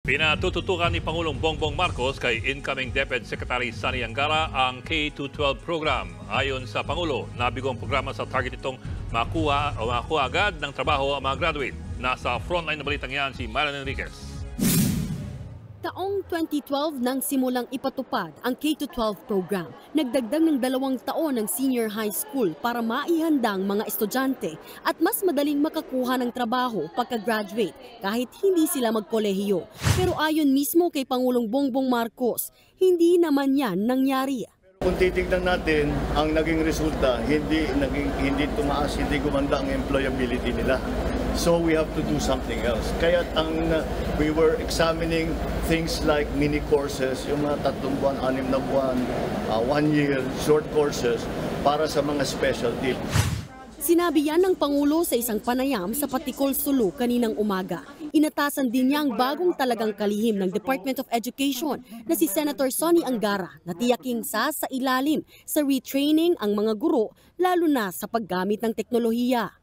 Pinatututukan ni Pangulong Bongbong Marcos kay incoming DepEd Secretary Sani Angara ang K-12 program. Ayon sa Pangulo, nabigo ang programa sa target itong makuha agad ng trabaho ang mga graduate. Nasa frontline na balitang yan si Marilyn Enriquez. Taong 2012 nang simulang ipatupad ang K-12 program. Nagdagdag ng 2 taon ng senior high school para maihandang mga estudyante at mas madaling makakuha ng trabaho pagka-graduate kahit hindi sila magkolehiyo. Pero ayon mismo kay Pangulong Bongbong Marcos, hindi naman yan nangyari. Kung titignan natin, ang naging resulta, hindi tumaas, hindi gumanda ang employability nila. So we have to do something else. Kaya we were examining things like mini courses, yung mga 3 buwan, 6 na buwan, 1 year, short courses para sa mga specialty. Sinabi yan ng Pangulo sa isang panayam sa Patikol, Sulu kaninang umaga. Inatasan din niya ang bagong talagang kalihim ng Department of Education na si Senator Sani Angara na tiyaking sasailalim sa retraining ang mga guro lalo na sa paggamit ng teknolohiya.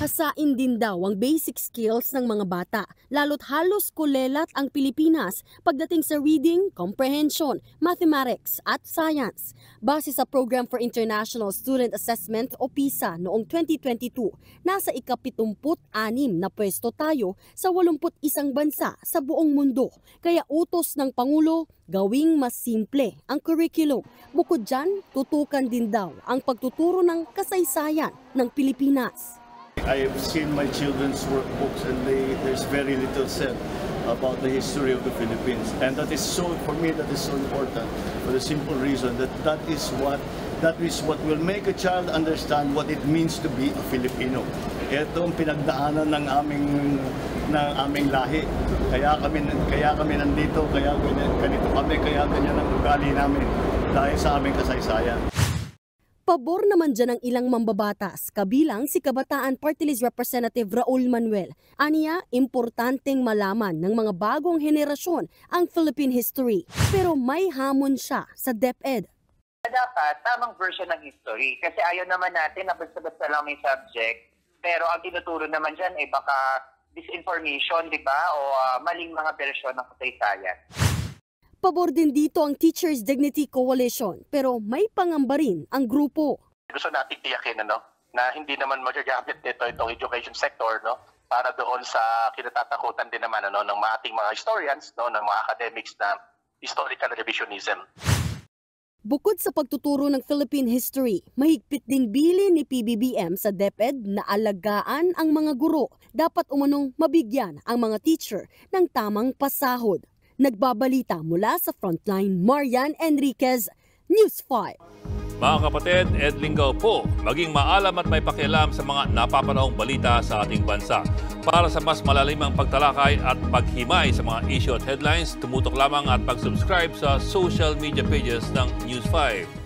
Hasain din daw ang basic skills ng mga bata, lalo't halos kulelat ang Pilipinas pagdating sa reading, comprehension, mathematics at science. Base sa Program for International Student Assessment o PISA noong 2022, nasa ika-76 na pwesto tayo sa 81 bansa sa buong mundo. Kaya utos ng Pangulo, gawing mas simple ang curriculum. Bukod dyan, tutukan din daw ang pagtuturo ng kasaysayan ng Pilipinas. I have seen my children's workbooks and there's very little said about the history of the Philippines. And that is so, for me, that is so important for the simple reason that that is what will make a child understand what it means to be a Filipino. Ito ang pinagdaanan ng aming lahi. Kaya kami nandito, kaya ganito kami, kaya ganyan ang ugali namin dahil sa aming kasaysayan. Pabor naman dyan ang ilang mambabatas, kabilang si Kabataan Party List Representative Raul Manuel. Aniya, importanteng malaman ng mga bagong henerasyon ang Philippine history. Pero may hamon siya sa DepEd. Dapat tamang version ng history kasi ayaw naman natin na basta-basta lang may subject. Pero ang tinuturo naman dyan baka disinformation, di ba? O maling mga bersyon ng kasaysayan. Pabor din dito ang Teachers Dignity Coalition, pero may pangamba rin ang grupo. Gusto natin tiyakin na hindi naman magagamit nito itong education sector para doon sa kinatatakutan din naman ng ating mga historians, ng mga academics na historical revisionism. Bukod sa pagtuturo ng Philippine history, mahigpit din bilin ni PBBM sa DepEd na alagaan ang mga guro. Dapat umanong mabigyan ang mga teacher ng tamang pasahod. Nagbabalita mula sa Frontline, Marian Enriquez, News 5. Mga kapatid, Ed Lingaw po, maging maalam at may pakialam sa mga napapanahong balita sa ating bansa. Para sa mas malalimang pagtalakay at paghimay sa mga issue at headlines, tumutok lamang at pag-subscribe sa social media pages ng News 5.